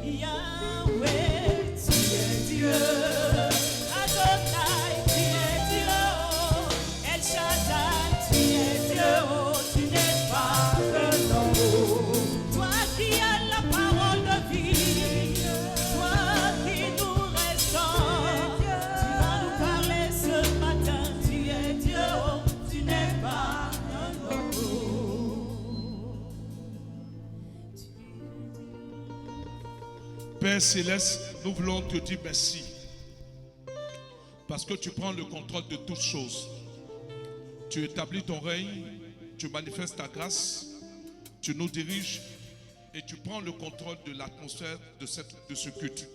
Yahweh, tu es Dieu. Adonai, tu es Dieu. El Shaddai, tu es Dieu. Tu n'es pas un homme. Toi qui as la parole de vie, toi qui nous restaures, tu vas nous parler ce matin. Tu es Dieu, tu n'es pas un homme. Père Céleste, nous voulons te dire merci. Parce que tu prends le contrôle de toutes choses. Tu établis ton règne, tu manifestes ta grâce, tu nous diriges et tu prends le contrôle de l'atmosphère de ce culte.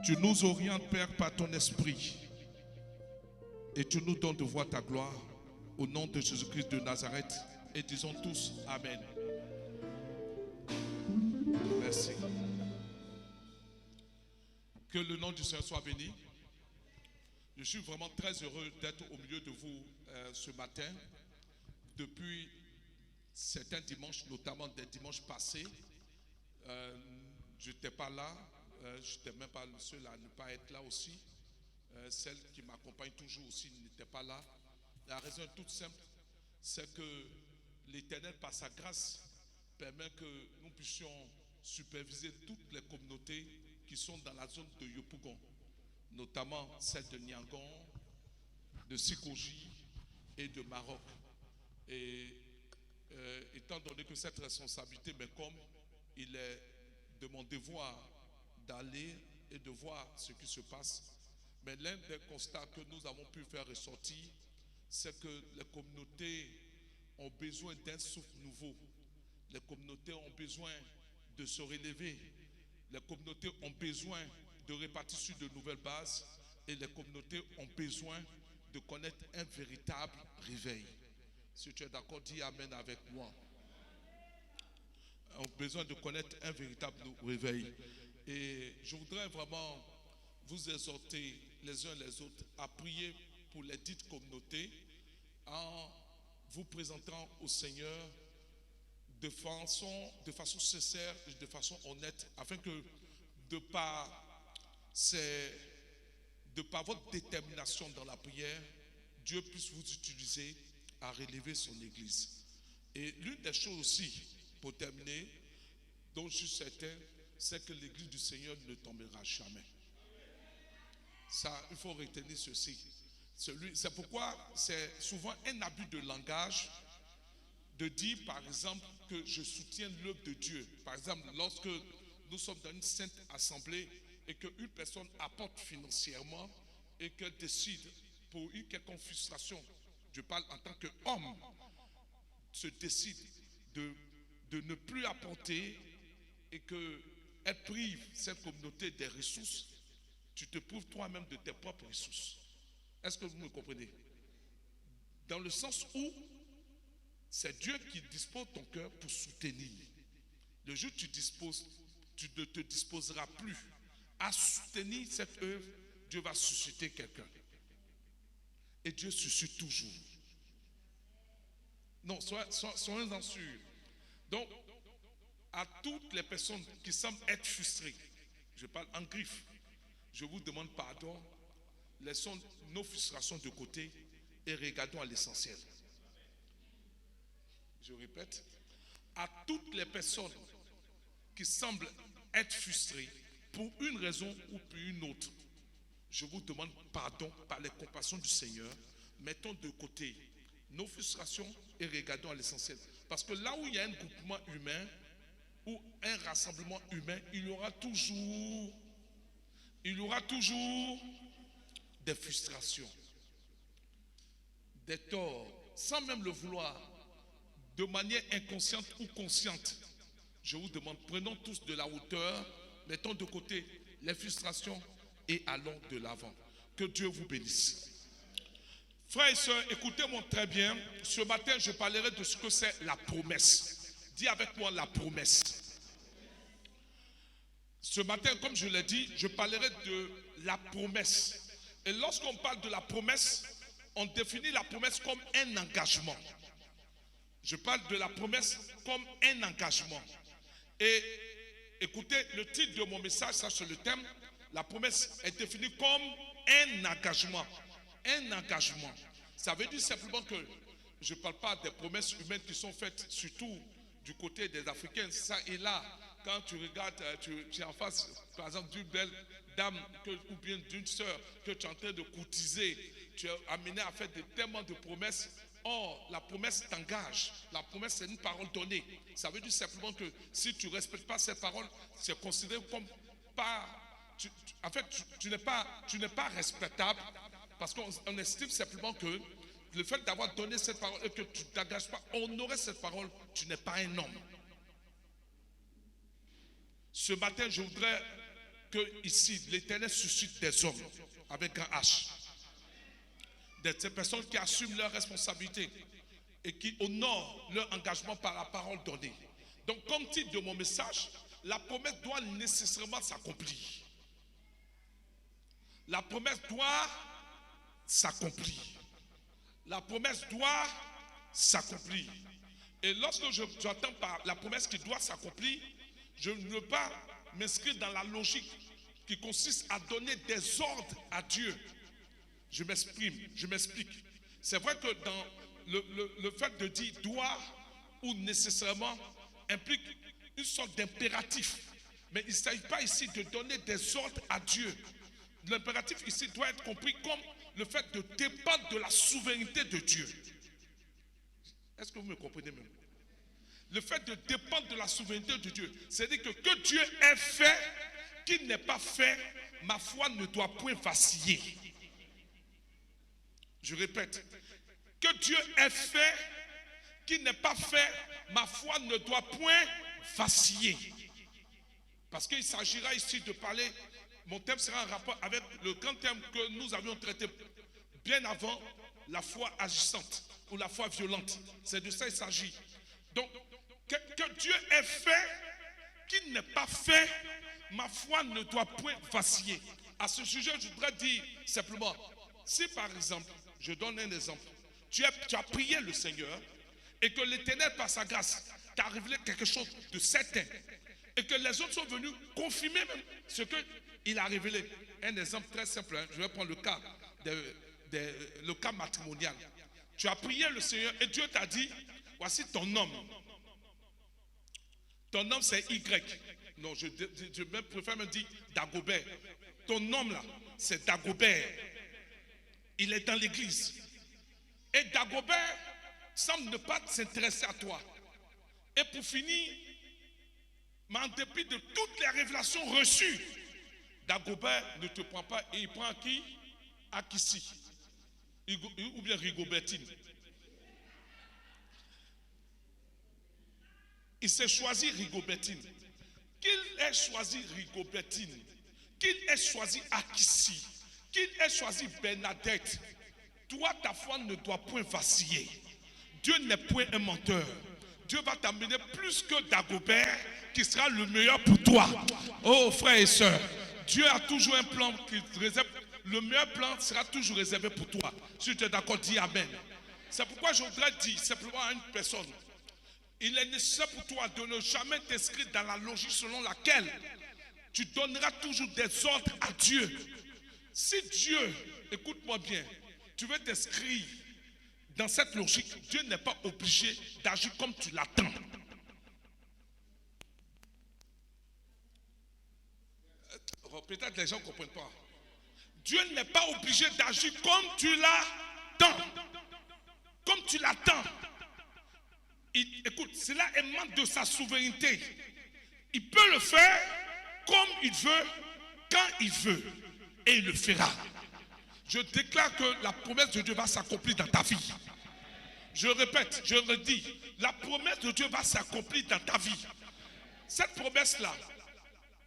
Tu nous orientes, Père, par ton esprit. Et tu nous donnes de voir ta gloire au nom de Jésus-Christ de Nazareth. Et disons tous Amen. Merci. Que le nom du Seigneur soit béni. Je suis vraiment très heureux d'être au milieu de vous ce matin. Depuis certains dimanches, notamment des dimanches passés, je n'étais pas là. Je n'étais même pas le seul à ne pas être là aussi. Celle qui m'accompagne toujours aussi n'était pas là. La raison est toute simple, c'est que l'Éternel, par sa grâce, permet que nous puissions superviser toutes les communautés qui sont dans la zone de Yopougon, notamment celle de Niangon, de Sikoji et de Maroc. Et étant donné que cette responsabilité m'incombe, il est de mon devoir d'aller et de voir ce qui se passe. Mais l'un des constats que nous avons pu faire ressortir, c'est que les communautés ont besoin d'un souffle nouveau. Les communautés ont besoin de se relever. Les communautés ont besoin de répartir sur de nouvelles bases et les communautés ont besoin de connaître un véritable réveil. Si tu es d'accord, dis Amen avec moi. Ont besoin de connaître un véritable réveil. Et je voudrais vraiment vous exhorter les uns les autres à prier pour les dites communautés en vous présentant au Seigneur de façon sincère et de façon honnête, afin que de par votre détermination dans la prière, Dieu puisse vous utiliser à relever son Église. Et l'une des choses aussi, pour terminer, dont je suis certain, c'est que l'Église du Seigneur ne tombera jamais. Ça, il faut retenir ceci. C'est pourquoi c'est souvent un abus de langage de dire, par exemple, que je soutiens l'œuvre de Dieu. Par exemple, lorsque nous sommes dans une sainte assemblée et qu'une personne apporte financièrement et qu'elle décide pour une quelconque frustration, je parle en tant qu'homme, se décide de ne plus apporter et qu'elle prive cette communauté des ressources, tu te prives toi-même de tes propres ressources. Est-ce que vous me comprenez? Dans le sens où c'est Dieu qui dispose ton cœur pour soutenir. Le jour où tu ne te disposeras plus à soutenir cette œuvre, Dieu va susciter quelqu'un. Et Dieu suscite toujours. Non, soyez-en sûrs. Donc, à toutes les personnes qui semblent être frustrées, je parle en griffe, je vous demande pardon, laissons nos frustrations de côté et regardons à l'essentiel. Je répète, à toutes les personnes qui semblent être frustrées pour une raison ou pour une autre, je vous demande pardon par les compassions du Seigneur. Mettons de côté nos frustrations et regardons à l'essentiel. Parce que là où il y a un groupement humain ou un rassemblement humain, il y aura toujours des frustrations, des torts, sans même le vouloir, de manière inconsciente ou consciente. Je vous demande, prenons tous de la hauteur, mettons de côté les frustrations et allons de l'avant. Que Dieu vous bénisse. Frères et sœurs, écoutez-moi très bien. Ce matin, je parlerai de ce que c'est la promesse. Dis avec moi la promesse. Ce matin, comme je l'ai dit, je parlerai de la promesse. Et lorsqu'on parle de la promesse, on définit la promesse comme un engagement. Je parle de la promesse comme un engagement. Et écoutez, le titre de mon message, ça c'est le thème. La promesse est définie comme un engagement. Un engagement. Ça veut dire simplement que je ne parle pas des promesses humaines qui sont faites, surtout du côté des Africains. Ça et là, quand tu regardes, tu es en face, par exemple, d'une belle dame ou bien d'une sœur que tu es en train de courtiser, tu es amené à faire tellement de promesses. Or, la promesse t'engage. La promesse, c'est une parole donnée. Ça veut dire simplement que si tu ne respectes pas cette parole, c'est considéré comme pas... En fait, tu n'es pas respectable parce qu'on estime simplement que le fait d'avoir donné cette parole et que tu ne t'engages pas, honorer cette parole, tu n'es pas un homme. Ce matin, je voudrais que ici, l'Éternel suscite des hommes avec un H. Des personnes qui assument leurs responsabilités et qui honorent leur engagement par la parole donnée. Donc, comme titre de mon message, la promesse doit nécessairement s'accomplir. La promesse doit s'accomplir. La promesse doit s'accomplir. Et lorsque j'entends par la promesse qui doit s'accomplir, je ne veux pas m'inscrire dans la logique qui consiste à donner des ordres à Dieu. Je m'explique. C'est vrai que dans le fait de dire doit ou nécessairement implique une sorte d'impératif. Mais il ne s'agit pas ici de donner des ordres à Dieu. L'impératif ici doit être compris comme le fait de dépendre de la souveraineté de Dieu. Est-ce que vous me comprenez même? Le fait de dépendre de la souveraineté de Dieu, c'est-à-dire que Dieu ait fait, qu'il n'ait pas fait, ma foi ne doit point vaciller. Je répète, que Dieu ait fait, qu'il n'ait pas fait, ma foi ne doit point vaciller. Parce qu'il s'agira ici de parler, mon thème sera en rapport avec le grand thème que nous avions traité bien avant, la foi agissante ou la foi violente. C'est de ça qu'il s'agit. Donc, que Dieu ait fait, qu'il n'ait pas fait, ma foi ne doit point vaciller. À ce sujet, je voudrais dire simplement, si par exemple, je donne un exemple, tu as prié le Seigneur et que l'Éternel, par sa grâce, t'a révélé quelque chose de certain et que les autres sont venus confirmer même ce qu'il a révélé. Un exemple très simple, hein, je vais prendre le cas matrimonial. Tu as prié le Seigneur et Dieu t'a dit, voici ton homme. Ton homme c'est Y. Non, je préfère me dire Dagobert. Ton homme là, c'est Dagobert. Il est dans l'église. Et Dagobert semble ne pas s'intéresser à toi. Et pour finir, mais en dépit de toutes les révélations reçues, Dagobert ne te prend pas et il prend qui? Akissi. Ou bien Rigobertine. Il s'est choisi Rigobertine. Qu'il ait choisi Rigobertine, qu'il ait choisi Akissi, qu'il ait choisi Bernadette, toi, ta foi ne doit point vaciller. Dieu n'est point un menteur. Dieu va t'amener plus que Dagobert qui sera le meilleur pour toi. Oh frères et sœurs, Dieu a toujours un plan qui réserve. Le meilleur plan sera toujours réservé pour toi. Si tu es d'accord, dis Amen. C'est pourquoi je voudrais dire simplement à une personne, il est nécessaire pour toi de ne jamais t'inscrire dans la logique selon laquelle tu donneras toujours des ordres à Dieu. Si Dieu, écoute-moi bien, tu veux t'inscrire dans cette logique, Dieu n'est pas obligé d'agir comme tu l'attends. Peut-être les gens ne comprennent pas. Dieu n'est pas obligé d'agir comme tu l'attends. Comme tu l'attends. Écoute, cela émane de sa souveraineté. Il peut le faire comme il veut, quand il veut. Et il le fera. Je déclare que la promesse de Dieu va s'accomplir dans ta vie. Je répète, je redis, la promesse de Dieu va s'accomplir dans ta vie. Cette promesse-là,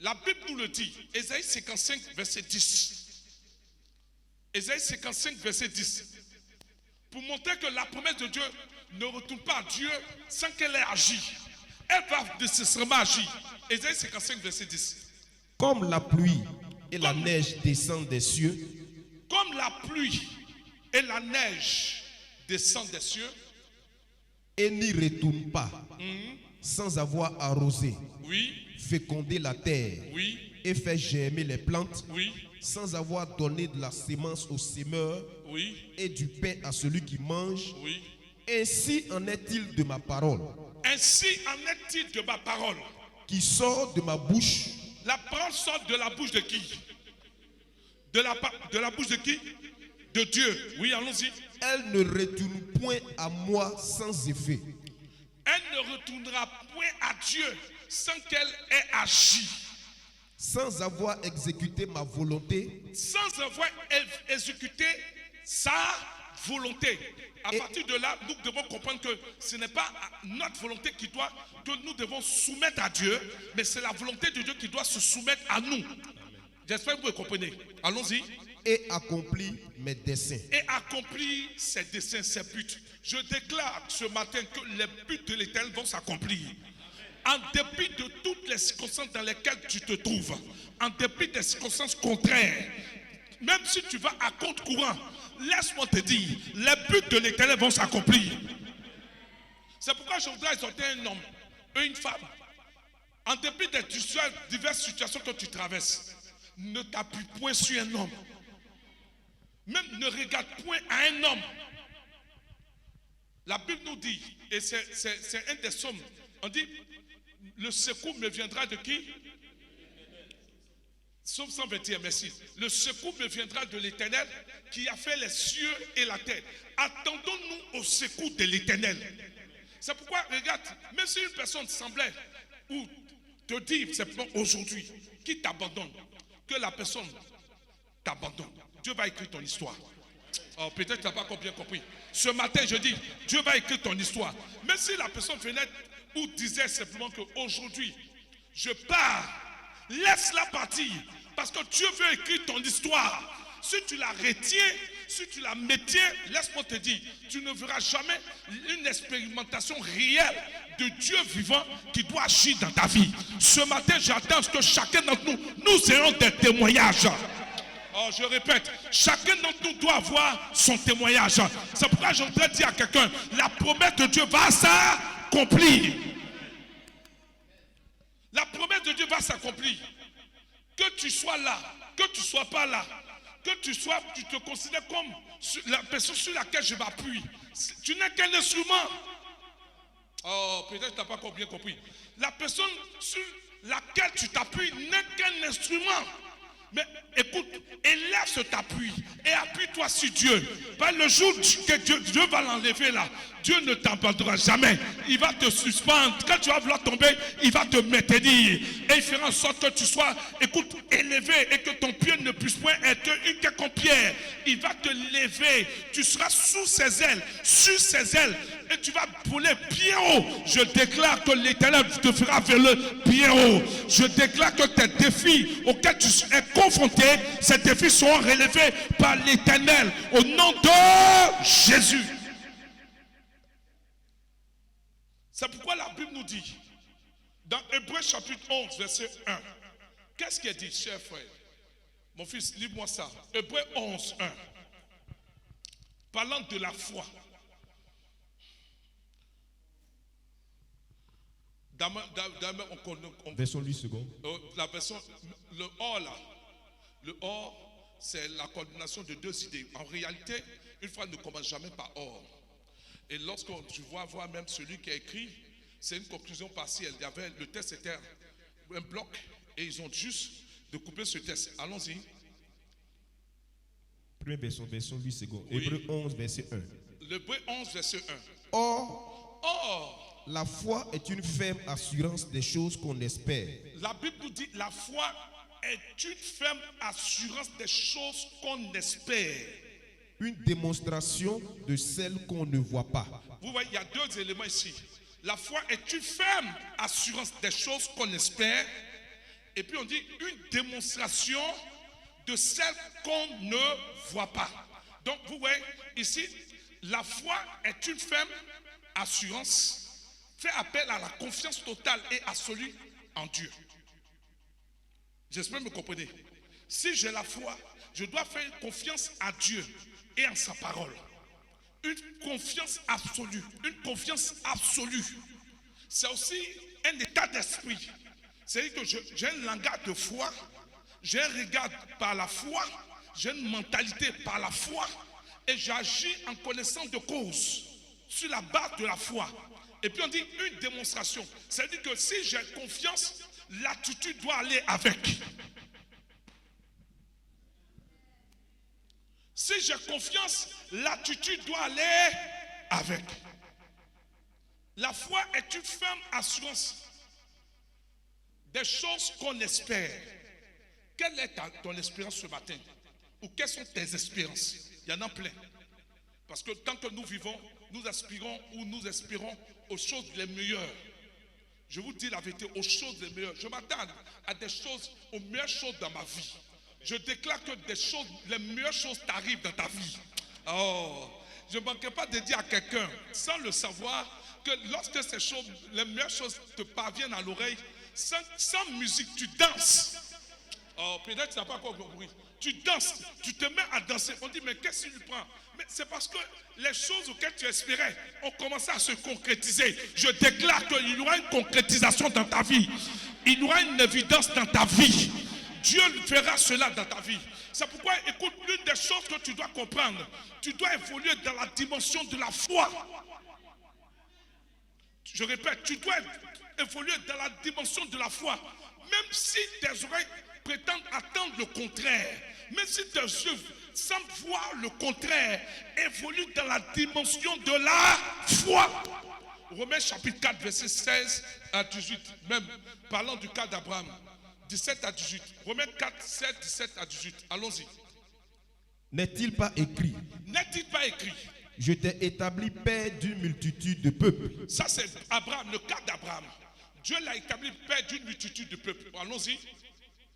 la Bible nous le dit. Ésaïe 55, verset 10. Ésaïe 55, verset 10. Pour montrer que la promesse de Dieu ne retourne pas à Dieu sans qu'elle ait agi. Elle va nécessairement agir. Ésaïe 55, verset 10. Comme la pluie et la neige descendent des cieux. Comme la pluie et la neige descendent des cieux. et n'y retourne pas sans avoir arrosé, Oui, fécondé la terre oui, et fait germer les plantes, oui, sans avoir donné de la sémence au semeur oui, et du pain à celui qui mange, oui. ainsi en est-il de ma parole Ainsi en est-il de ma parole. qui sort de ma bouche. La parole sort de la bouche de qui? De la bouche de qui? De Dieu. Oui, allons-y. Elle ne retourne point à moi sans effet, Elle ne retournera point à Dieu sans qu'elle ait agi, sans avoir exécuté ma volonté sans avoir exécuté sa volonté. À partir de là, nous devons comprendre que ce n'est pas notre volonté que nous devons soumettre à Dieu, mais c'est la volonté de Dieu qui doit se soumettre à nous. J'espère que vous comprenez. Allons-y. et accompli mes desseins. Et accomplir ses desseins, ses buts. Je déclare ce matin que les buts de l'Éternel vont s'accomplir. En dépit de toutes les circonstances dans lesquelles tu te trouves, en dépit des circonstances contraires, même si tu vas à compte courant, laisse-moi te dire, les buts de l'Éternel vont s'accomplir. C'est pourquoi je voudrais exhorter un homme et une femme. En dépit des diverses situations que tu traverses, ne t'appuie point sur un homme. Même ne regarde point à un homme. La Bible nous dit, et c'est un des psaumes, on dit, le secours me viendra de qui? Psaume 121, merci. Le secours me viendra de l'Éternel qui a fait les cieux et la terre. Attendons-nous au secours de l'Éternel. C'est pourquoi, regarde, même si une personne semblait ou te dit simplement aujourd'hui qui t'abandonne, que la personne t'abandonne, Dieu va écrire ton histoire. Oh, peut-être que tu n'as pas bien compris. Ce matin, je dis, Dieu va écrire ton histoire. Même si la personne venait ou disait simplement qu'aujourd'hui, je pars, laisse-la partir. Parce que Dieu veut écrire ton histoire. Si tu la retiens, si tu la maintiens, laisse-moi te dire, tu ne verras jamais une expérimentation réelle de Dieu vivant qui doit agir dans ta vie. Ce matin, j'attends que chacun d'entre nous, nous ayons des témoignages. Oh, je répète, chacun d'entre nous doit avoir son témoignage. C'est pourquoi je voudrais dire à quelqu'un, la promesse de Dieu va s'accomplir. La promesse de Dieu va s'accomplir. Que tu sois là, que tu ne sois pas là, que tu te considères comme la personne sur laquelle je m'appuie. Tu n'es qu'un instrument. Oh, peut-être que tu n'as pas bien compris. La personne sur laquelle tu t'appuies n'est qu'un instrument. Mais écoute, élève cet appui et appuie-toi sur Dieu. Pas le jour que Dieu va l'enlever là, Dieu ne t'abandonnera jamais. Il va te suspendre. Quand tu vas vouloir tomber, il va te maintenir. Et il fera en sorte que tu sois, écoute, élevé et que ton pied ne puisse point être une quelconque pierre. Il va te lever. Tu seras sous ses ailes, sur ses ailes. Et tu vas voler bien haut. Je déclare que l'Éternel te fera voler bien haut. Je déclare que tes défis auxquels tu es confronté, ces défis seront relevés par l'Éternel. Au nom de Jésus. C'est pourquoi la Bible nous dit, dans Hébreux chapitre 11, verset 1, qu'est-ce qu'il dit, cher frère? Mon fils, lis-moi ça. Hébreux 11, 1. Parlant de la foi. Version 8 secondes. La version, le or là, le or, c'est la coordination de deux idées. En réalité, une foi ne commence jamais par or. Et lorsque tu vois même celui qui a écrit, c'est une conclusion partielle. Le texte était un bloc et ils ont juste de couper ce texte. Allons-y. Première version 8 secondes. Oui. Hébreux 11, verset 1. L'Hébreux 11, verset 1. Or, la foi est une ferme assurance des choses qu'on espère. La Bible nous dit la foi est une ferme assurance des choses qu'on espère. Une démonstration de celles qu'on ne voit pas. Vous voyez, il y a deux éléments ici. La foi est une ferme assurance des choses qu'on espère. Et puis on dit une démonstration de celles qu'on ne voit pas. Donc vous voyez, ici, la foi est une ferme assurance, fait appel à la confiance totale et absolue en Dieu. J'espère que vous comprenez. Si j'ai la foi, je dois faire confiance à Dieu et en sa parole. Une confiance absolue. Une confiance absolue. C'est aussi un état d'esprit. C'est-à-dire que j'ai un langage de foi, j'ai un regard par la foi, j'ai une mentalité par la foi et j'agis en connaissance de cause sur la base de la foi. Et puis on dit une démonstration. C'est-à-dire que si j'ai confiance, l'attitude doit aller avec. Si j'ai confiance, l'attitude doit aller avec. La foi est une ferme assurance des choses qu'on espère. Quelle est ton espérance ce matin? Ou quelles sont tes espérances? Il y en a plein. Parce que tant que nous vivons, nous aspirons ou nous espérons aux choses les meilleures. Je vous dis la vérité, aux choses les meilleures. Je m'attends à des choses, aux meilleures choses dans ma vie. Je déclare que des choses, les meilleures choses t'arrivent dans ta vie. Oh, je ne manquerai pas de dire à quelqu'un, sans le savoir, que lorsque ces choses, les meilleures choses te parviennent à l'oreille, sans musique, tu danses. Oh, peut-être tu n'as pas encore compris. Tu danses, tu te mets à danser. On dit, mais qu'est-ce que tu prends? Mais c'est parce que les choses auxquelles tu espérais ont commencé à se concrétiser. Je déclare qu'il y aura une concrétisation dans ta vie. Il y aura une évidence dans ta vie. Dieu fera cela dans ta vie. C'est pourquoi, écoute, l'une des choses que tu dois comprendre, tu dois évoluer dans la dimension de la foi. Je répète, tu dois évoluer dans la dimension de la foi. Même si tes oreilles prétendent attendre le contraire, même si tes yeux semblent voir le contraire, évolue dans la dimension de la foi. Romains chapitre 4, verset 16 à 18, même parlant du cas d'Abraham, 17 à 18. Romains 4, 7, 17 à 18. Allons-y. N'est-il pas écrit? N'est-il pas écrit? Je t'ai établi père d'une multitude de peuples. Ça c'est Abraham, le cas d'Abraham. Dieu l'a établi père d'une multitude de peuples. Allons-y.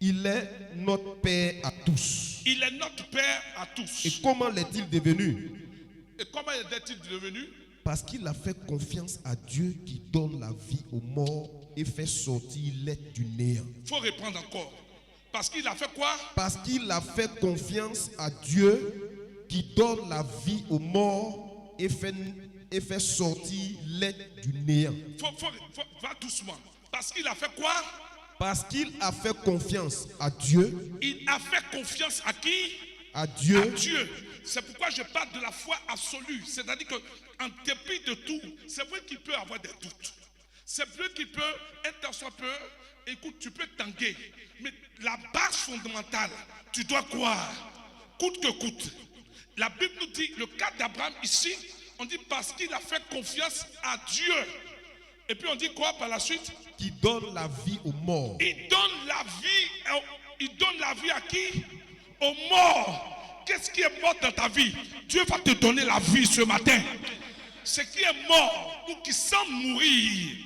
Il est notre père à tous. Il est notre père à tous. Et comment l'est-il devenu? Et comment est-il devenu? Parce qu'il a fait confiance à Dieu qui donne la vie aux morts et fait sortir l'être du néant. Il faut reprendre encore. Parce qu'il a fait quoi? Parce qu'il a fait confiance à Dieu qui donne la vie aux morts et fait sortir l'être du néant. Va doucement. Parce qu'il a fait quoi? Parce qu'il a fait confiance à Dieu. Il a fait confiance à qui? À Dieu. À Dieu. C'est pourquoi je parle de la foi absolue. C'est-à-dire qu'en dépit de tout, c'est vrai qu'il peut avoir des doutes. C'est vrai qu'il peut, un soit peu, écoute, tu peux tanguer. Mais la base fondamentale, tu dois croire, coûte que coûte. La Bible nous dit, le cas d'Abraham ici, on dit parce qu'il a fait confiance à Dieu. Et puis on dit quoi par la suite? Qui donne la vie aux morts. Il donne la vie à qui? Aux morts. Qu'est-ce qui est mort dans ta vie? Dieu va te donner la vie ce matin. Ce qui est mort ou qui semble mourir,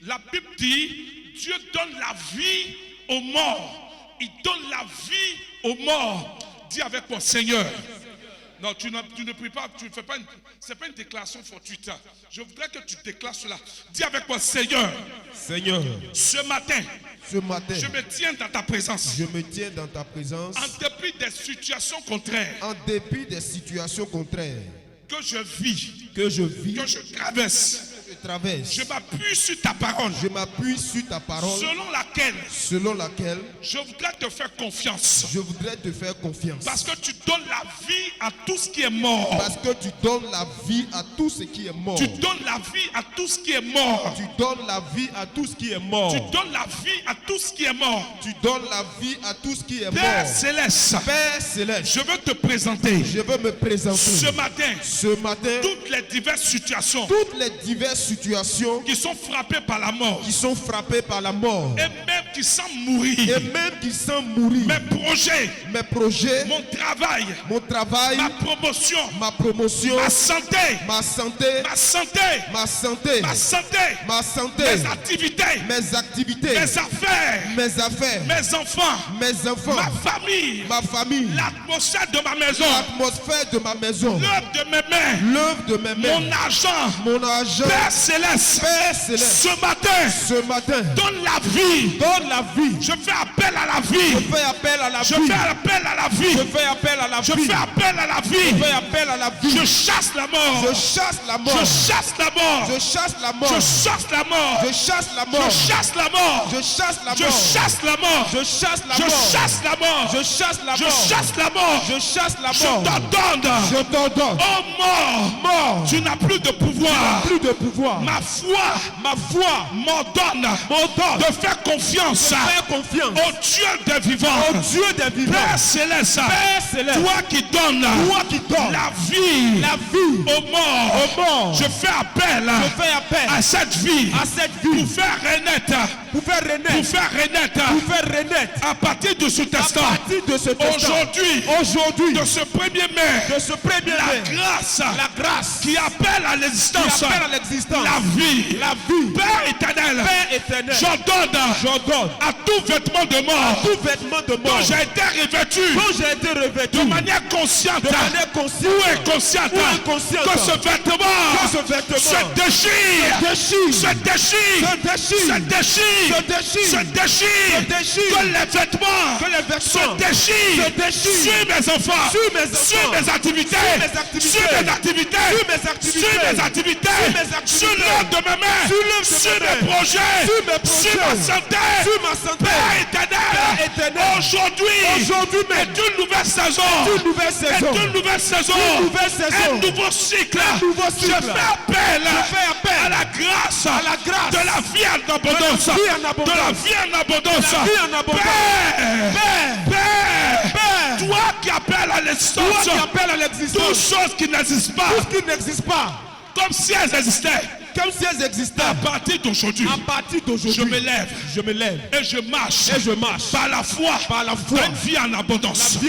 la Bible dit, Dieu donne la vie aux morts. Il donne la vie aux morts. Dis avec moi, Seigneur. Non, tu ne pries pas, tu ne fais pas c'est pas une déclaration fortuite. Je voudrais que tu déclares cela. Dis avec moi, Seigneur. Seigneur. Ce matin, je me tiens dans ta présence. Je me tiens dans ta présence. En dépit des situations contraires. En dépit des situations contraires. Que je vis. Que je traverse. Je m'appuie sur ta parole. Je m'appuie sur ta parole. Selon laquelle je voudrais te faire confiance. Je voudrais te faire confiance. Parce que tu donnes la vie à tout ce qui est mort. Parce que tu donnes la vie à tout ce qui est mort. Tu donnes la vie à tout ce qui est mort. Tu donnes la vie à tout ce qui est mort. Tu donnes la vie à tout ce qui est mort. Tu donnes la vie à tout ce qui est mort. Père céleste. Père céleste. Je veux te présenter. Je veux me présenter. Ce matin. Toutes les diverses situations. Qui sont frappées par la mort. Et même qui semblent mourir. Mes projets. Mon travail. Ma promotion. Ma santé. Mes activités. Mes affaires. Mes enfants. Ma famille. L'atmosphère de ma maison. L'œuvre de mes mains. Mon argent. Père Céleste, Père Céleste, ce matin, donne la vie. donne la vie. Je fais appel à la vie. Je fais appel à la Je vie. fais appel à la vie. Je fais appel à la Je vie. fais appel à la Je vie. fais appel à la vie. Je chasse la mort. Je chasse la mort. Je chasse la mort. Je chasse la mort. Je chasse la mort. Je chasse la Je mort. chasse la mort. Je chasse la Je mort. chasse la mort. Je chasse la Je mort. chasse la mort. Je chasse la Je mort. chasse la mort. Je chasse la Je mort. t'ordonne. Je t'ordonne. Oh mort. Mort. Tu n'as plus de pouvoir. Plus de pouvoir. Ma foi m'ordonne de faire confiance Fais confiance au Dieu des vivants. au Dieu des vivants. Père Céleste, Père Céleste, toi qui donnes la vie aux morts, je fais appel je fais appel à cette vie à cette vie pour faire renaître, pour faire renaître à partir de cet à instant. partir de ce instant. Aujourd'hui, De ce 1er mai, de ce premier mai, la grâce qui appelle à l'existence, qui appelle à l'existence la vie. Père éternel, j'ordonne à tout vêtement de mort dont j'ai été revêtu de manière consciente ou inconsciente, que ce vêtement se déchire, que les vêtements se déchirent sur mes enfants, sur mes activités, sur l'œuvre de mes mains, sur mes projets, sur ma santé. Père éternel, aujourd'hui est une nouvelle saison, un nouveau cycle. Je fais appel à la grâce de la vie en abondance, Père, toi qui appelles à l'existence toutes choses qui n'existent pas, comme si elles existaient. À partir d'aujourd'hui, je me lève et je marche par la foi dans une vie en abondance.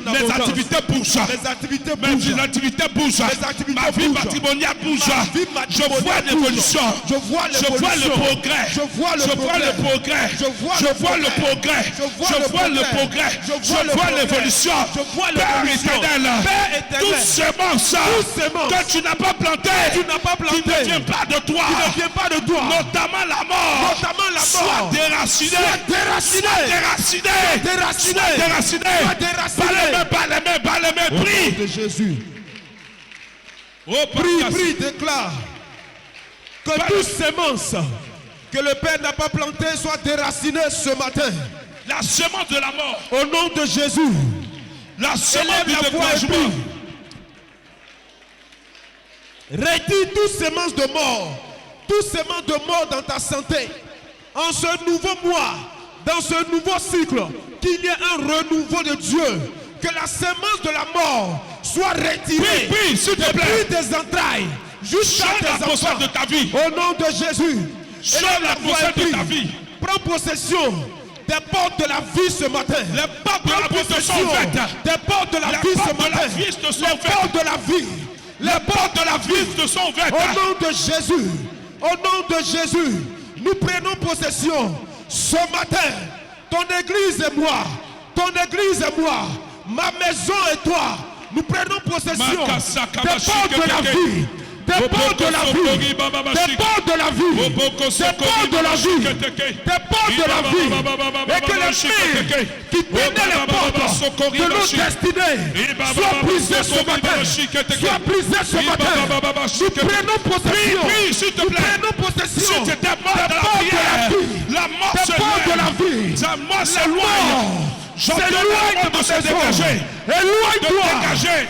Les activités bougent. Ma vie matrimoniale bouge. Je vois l'évolution. Je vois le progrès. Je vois l'évolution. Père éternel, toutes semences que tu n'as pas plantées, qui ne vient pas de toi, notamment la mort, soit déraciné. Par les mains, prie. de Jésus. Prie, déclare que toute sémence que le Père n'a pas plantée soit déracinée ce matin. La semence de la mort. Au nom de Jésus. La semence du découragement. Retire toute sémence de mort. Toute sémence de mort dans ta santé. En ce nouveau mois, dans ce nouveau cycle, qu'il y ait un renouveau de Dieu. Que la sémence de la mort soit retirée depuis tes entrailles jusqu'à tes enfants. De ta vie. Au nom de Jésus. Change l'atmosphère de ta vie. Prends possession des portes de la vie ce matin. Les portes de la vie te sont ouvertes. Des portes de la vie ce matin. Les portes de la vie. Les portes de la vie te sont ouvertes. Au nom de Jésus. Au nom de Jésus. Nous prenons possession ce matin. Ton église et moi. Ton église et moi. Ma maison et toi. Nous prenons possession des portes de la vie. Des portes de la vie. Des portes de la vie. Des portes de la vie. Des portes de la vie. Et que les mains qui tenaient les portes de nos destinées soient brisées ce matin. Soient brisées ce matin. Nous prenons possession. Nous prenons possession des portes de la vie. Des portes de la vie. Ta mort s'éloigne. S'éloigne de se dégager. Éloigne-toi.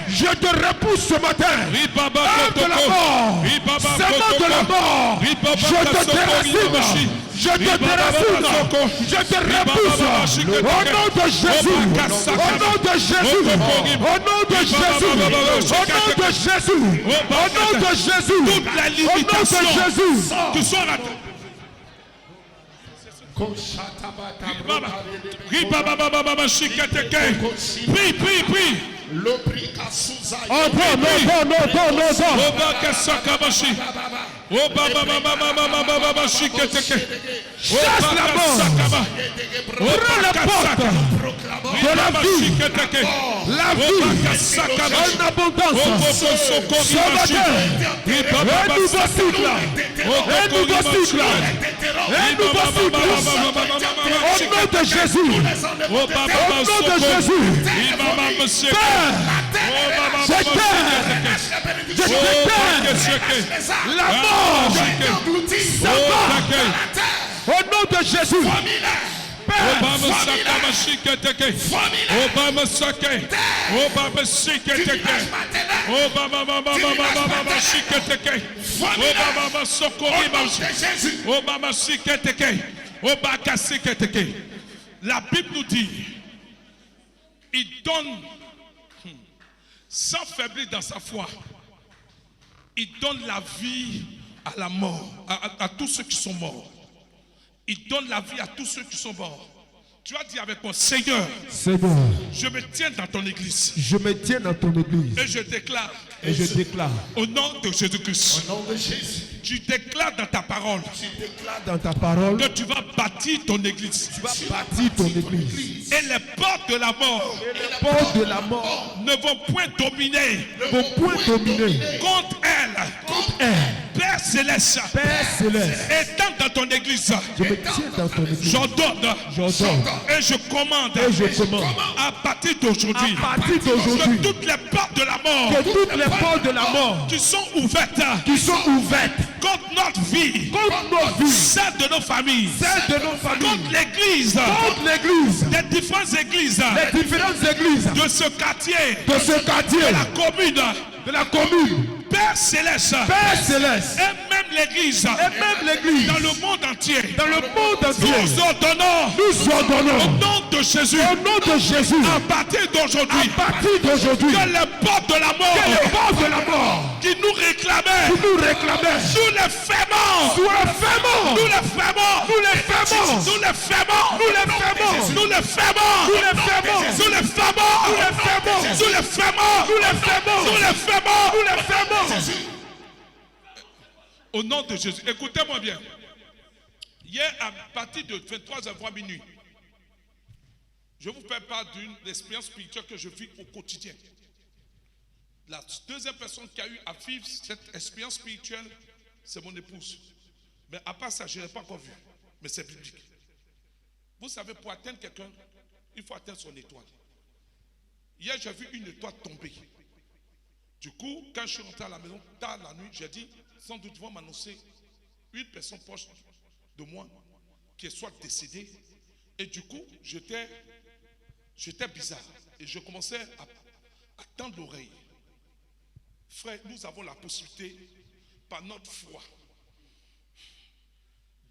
Je te repousse ce matin. Âme de la mort. Sémence de la mort. Je te déracine. Je te déracine. Je te repousse. Au nom de Jésus. Au nom de Jésus. Au nom de Jésus. Au nom de Jésus. Au nom de Jésus. Toutes les Au nom de Jésus. qui sont là. Prie. Oh, non. Oh baba baba baba baba baba shiketeke. Chasse la mort. Prends la porte de la vie. La vie en abondance. Sauvateur. Un nouveau cycle. Un nouveau cycle. Un nouveau cycle. Au nom de Jésus. Au nom de Jésus. Père. Je déterre la mort. Ça va. Au nom de Jésus. Obama Sakama Shiketeke. Obama Sake. Obama Shiketeke. Obama Baba Shiketeke. Obama Sokori Bamshi. Obama Shiketeke. Obaka Shiketeke. La Bible nous dit, il donne sans faiblir dans sa foi. Il donne la vie à la mort, à tous ceux qui sont morts. Il donne la vie à tous ceux qui sont morts. Tu as dit avec moi, Seigneur, Seigneur, je me tiens dans ton église. je me tiens dans ton église. Et je déclare, au nom de Jésus-Christ, Au nom de Jésus, tu déclares dans ta parole tu déclares dans ta parole, que tu vas bâtir ton église. tu vas bâtir ton église. Et les portes de la mort Les portes de la mort ne vont point dominer ne vont point dominer contre elle. contre elle. Père céleste, Père céleste, étant dans ton église, je me tiens dans ton église. j'ordonne J'ordonne et je commande et je commande à partir d'aujourd'hui à partir d'aujourd'hui que toutes les portes de la mort que toutes les portes de la mort qui sont ouvertes qui sont ouvertes contre notre vie, contre nos vies, celle de nos familles, celles de nos familles, contre l'église, contre l'église, des différentes églises les différentes églises de ce quartier, de ce quartier, la commune, de la commune, Père céleste, Père céleste, et même l'église, et même l'église, dans le monde entier, dans le monde entier, nous ordonnons nous au ordonnons nom de Jésus, au nom de Jésus, à partir d'aujourd'hui, à partir d'aujourd'hui, que les portes de la que les mort portes de la mort qui nous réclamaient, qui nous réclamaient, nous les fermons, soient fermés, nous les fermons, nous les fermons, nous les fermons, nous les fermons, nous les fermons, nous les fermons, nous les fermons, nous les fermons, nous les fermons, nous les fermons, nous les fermons, nous les fermons. au nom de Jésus. Écoutez-moi bien. Hier, à partir de 23h20 minuit, je vous fais part d'une expérience spirituelle que je vis au quotidien. La deuxième personne qui a eu à vivre cette expérience spirituelle, c'est mon épouse. Mais à part ça, je ne l'ai pas encore vu. Mais c'est biblique. Vous savez, pour atteindre quelqu'un, il faut atteindre son étoile. Hier, j'ai vu une étoile tomber. Du coup, quand je suis rentré à la maison, tard la nuit, j'ai dit, sans doute vont m'annoncer une personne proche de moi qui est soit décédée. Et du coup, j'étais bizarre. Et je commençais à tendre l'oreille. Frère, nous avons la possibilité, par notre foi,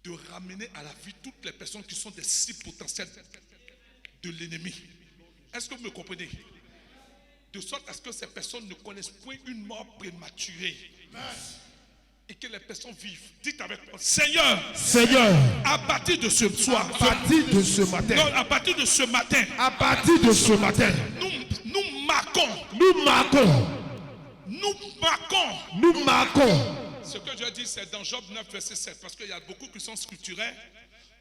de ramener à la vie toutes les personnes qui sont des cibles potentielles de l'ennemi. Est-ce que vous me comprenez? De sorte à ce que ces personnes ne connaissent point une mort prématurée. Et que les personnes vivent. Dites avec moi, Seigneur, Seigneur, à partir de ce soir, à partir de ce matin, non, à partir de ce matin, à partir de ce matin, nous marquons, nous marquons, nous marquons. Ce que je dis, c'est dans Job 9, verset 7, parce qu'il y a beaucoup qui sont scripturaires.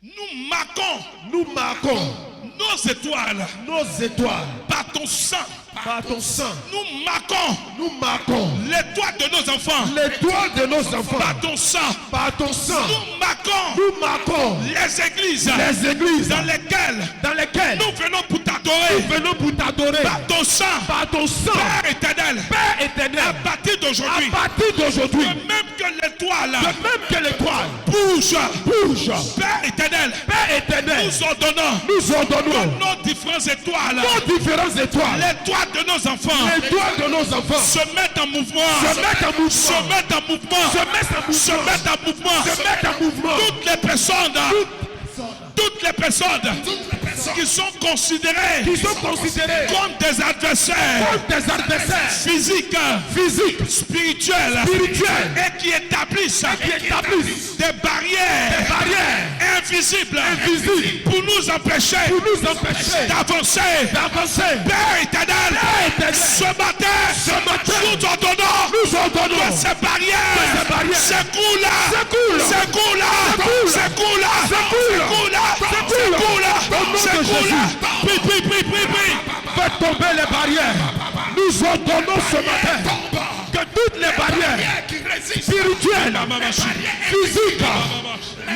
Nous marquons nos étoiles par ton sang. Nous marquons l'étoile de nos enfants par ton sang. Nous marquons les églises dans lesquelles nous venons pour t'adorer par ton sang. Père éternel, à partir d'aujourd'hui, de même que l'étoile bouge, Père éternel, nous ordonnons nos différentes étoiles, l'étoile de nos enfants, se mettent en mouvement, toutes les personnes qui sont considérées comme des adversaires physiques, spirituels, et qui établissent des barrières invisibles pour nous empêcher d'avancer. Père éternel, ce matin, nous ordonnons que ces barrières barrières s'écroule, s'écoule, s'écoule, s'écoule, s'écoule. Prie. Fais tomber les barrières. Nous ordonnons ce matin que toutes les barrières spirituelles, physiques,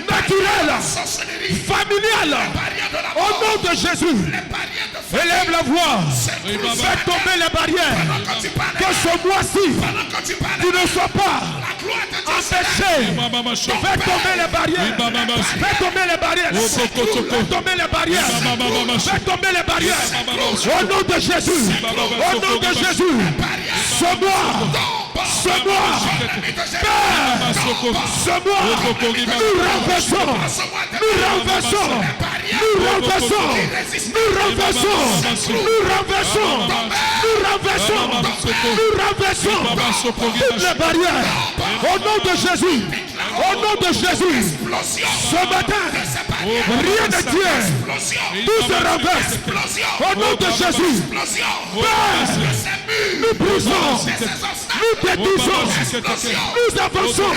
naturelles, familiales, au nom de Jésus, élève la voix. Fais tomber les barrières. Que ce mois-ci, tu ne sois pas empêché. Fais tomber les barrières. Fais tomber les barrières. Fais tomber les barrières. Fais tomber les barrières. Au nom de Jésus. Au nom de Jésus. Ce mois. Ce mois. Ce mois. Nous renversons. Nous renversons. Nous renversons. Nous renversons. Nous renversons. Nous renversons. Nous renversons. Toutes les barrières. Au nom de Jésus. Au nom de Jésus. Ce matin. Rien ne tient. Tout se renverse. Au nom de Jésus. Père, nous brisons. Nous détruisons. Nous avançons.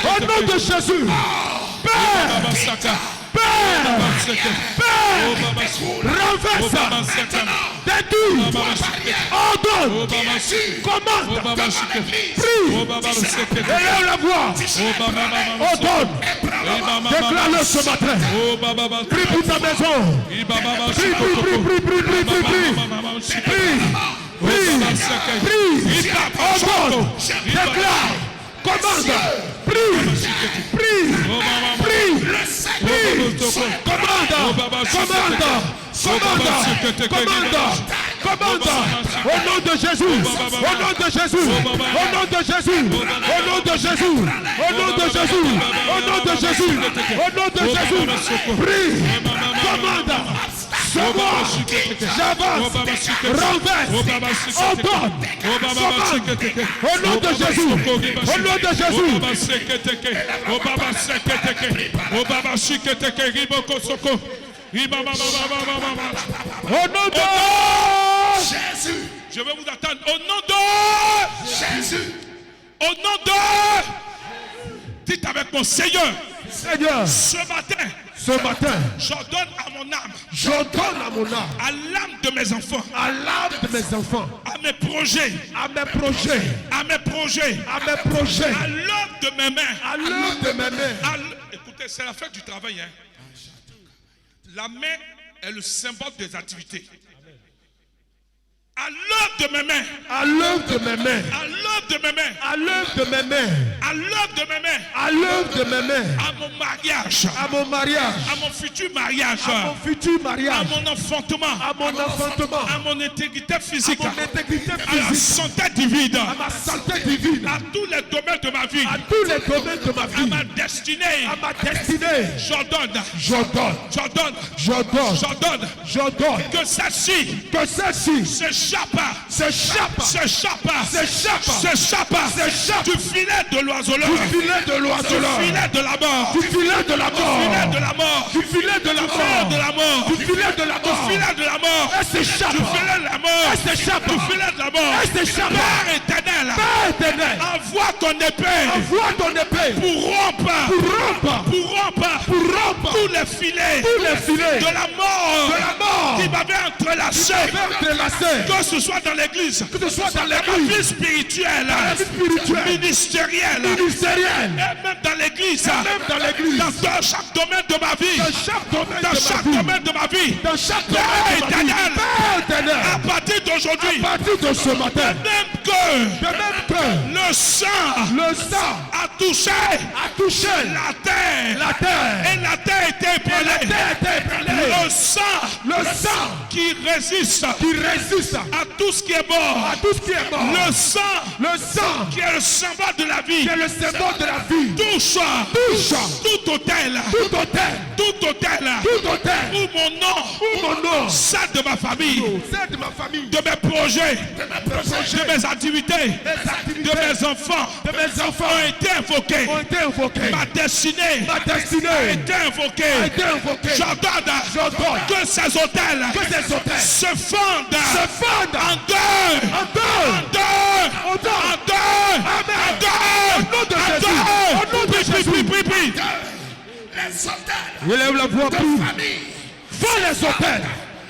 Au nom de Jésus. Père. Renverse, détruis, ordonne, commande, prie, élève la voix, ordonne, déclare-le ce matin, prie pour ta maison, prie, ordonne, déclare, commande, prie, commande, au nom de Jésus, au nom de Jésus, au nom de Jésus, au nom de Jésus, au nom de Jésus, au nom de Jésus, au nom de Jésus, prie, commande. J'avance, renverse, ordonne, au nom de Jésus, au nom de Jésus. Au nom de Jésus, je vais vous attendre. Au nom de Jésus, au nom de, dites avec mon Seigneur, ce matin, j'ordonne à mon âme, à l'âme de mes enfants, à mes projets, à l'œuvre de mes mains, écoutez, c'est la fête du travail, hein. La main est le symbole des activités. À l'œuvre de mes mains. À l'œuvre de mes mains. À l'œuvre de mes mains. À l'œuvre de mes mains. À l'œuvre de mes mains. À l'œuvre de mes mains. À mon mariage. À mon mariage. À mon futur mariage. À mon futur mariage. À mon enfantement. À mon enfantement. À mon intégrité physique. À mon intégrité physique. À la santé divine. À ma santé divine. À tous les domaines de ma vie. À tous les domaines de ma vie. À ma destinée. À ma destinée. J'ordonne. J'ordonne. J'ordonne. J'ordonne. J'ordonne. J'ordonne. Que celle-ci. Que celle-ci. S'échappe du filet de l'oiseleur, du filet de la mort, du filet de la mort, du filet de la mort, du filet de la mort, elle s'échappe, du filet de la mort, elle s'échappe, du filet de la mort, elle s'échappe. Père éternel, envoie ton épée, pour rompre tous les filets de la mort qui m'avaient entrelacé, que ce soit dans l'église, dans la vie spirituelle, ministérielle, et même dans l'église, dans chaque domaine de ma vie, dans chaque domaine de ma vie, Père éternel, à partir d'aujourd'hui, de ce matin, de même que le sang a touché la terre, et la terre était ébranlée, le sang qui résiste à tout ce qui est mort, le sang qui est le symbole de la vie, touche tout autel où mon nom, celle de ma famille, de mes projets, de mes activités, de mes enfants ont été invoqués. Ma destinée a été invoquée. J'ordonne que ces autels se fondent en deux. les hôtels Élève la voix, de prie. famille. Va les hôtels.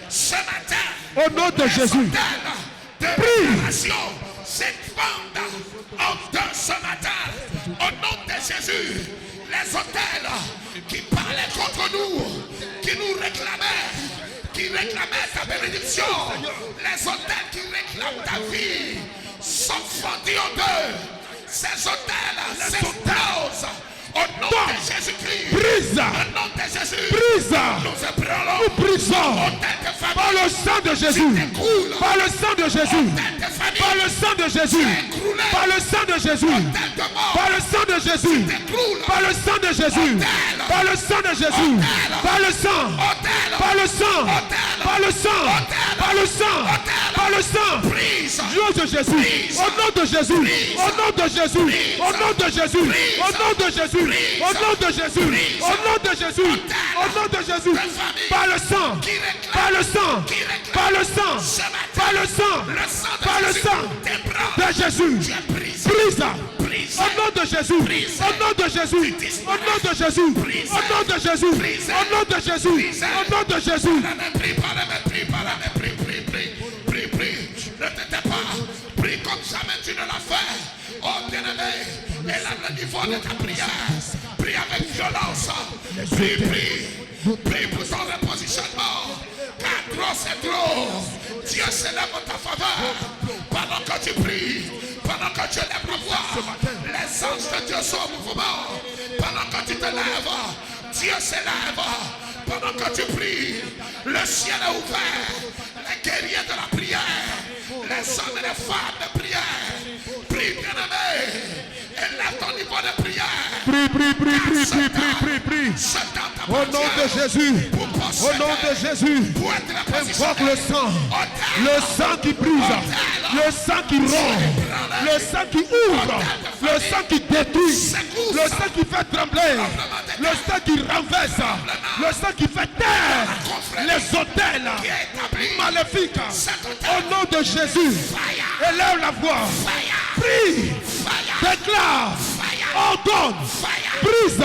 Ce matin, Au nom de les Jésus. hôtels de réparation s'étendent en deux ce matin. Au nom de Jésus, les hôtels qui parlaient contre nous, qui nous réclamaient ta bénédiction, les hôtels qui réclament ta vie, sont fondus en deux. Ces hôtels s'explosent. Au nom de Jésus-Christ. Brise. Au nom de Jésus. Brise. Nous ébranlons. Nous brisons. Hôtel de famille. Par le sang de Jésus. S'écroule. Par le sang de Jésus. Hôtel de famille. Par le sang de Jésus. S'écroule. Par le sang de Jésus. Hôtel de mort. Par le sang de Jésus. S'écroule. Par le sang de Jésus. Hôtel. Par le sang de Jésus. Hôtel. Par le sang. Hôtel. Par le sang. Hôtel. Par le sang. Hôtel. Par le sang. Hôtel. Par le sang. Brise. Dieu de Jésus. Brise. Au nom de Jésus. Brise. Au nom de Jésus. Brise. Au nom de Jésus. Brise. Au nom de Jésus. Brise. Au nom de Jésus. Brise. Au nom de Jésus. Au nom de Jésus. Par le sang. Qui réclame. Par le sang. Qui réclame. Par le sang. Ce matin. Par le sang. Le sang de Par le Jésus. sang Tes bras. de Jésus. Tu es brisé. Brise. Brisé. Au nom de Jésus. Brisé. Au nom de Jésus. Au nom de Jésus. Brisé. Au nom de Jésus. Brisé. Au nom de Jésus. Brisé. Au nom de Jésus. Prie, ne t'étais pas. Prie comme jamais tu ne l'as fait. Oh bien-aimé, élève le niveau de ta prière. Prie avec violence. Prie pour ton repositionnement. Car trop c'est trop. Dieu s'élève en ta faveur. Pendant que tu pries, pendant que tu lèves la voix, les anges de Dieu sont au mouvement. Pendant que tu te lèves, Dieu s'élève. Pendant que tu pries, le ciel est ouvert. Les guerriers de la prière, les hommes et les femmes de prière, prie bien-aimé, élève ton niveau de prière. Prie. Au nom de Jésus. Au nom de Jésus. Invoque le sang. Le sang qui brise. Le sang qui rompt. Le sang qui ouvre. Le sang qui détruit. Le sang qui fait trembler. Le sang qui renverse. Le sang qui fait taire les hôtels maléfiques. Au nom de Jésus. Élève la voix. Prie. Déclare. Ordonne. Brise.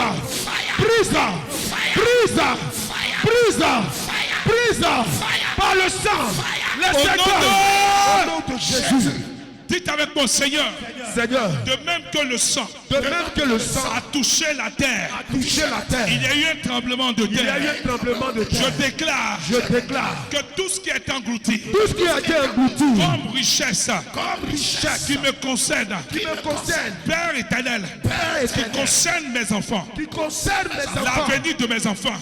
Par le sang. Les Au nom de Jésus. Dites avec mon Seigneur. Seigneur. De même que le sang. De même que le sang a touché la terre. a touché la terre. Il y a eu un tremblement de Il y a eu terre. un tremblement de terre. Je déclare Que tout ce qui est englouti tout ce qui a été englouti comme richesse qui me concerne, Père éternel, qui concerne mes enfants, qui concerne mes enfants, l'avenir de mes enfants,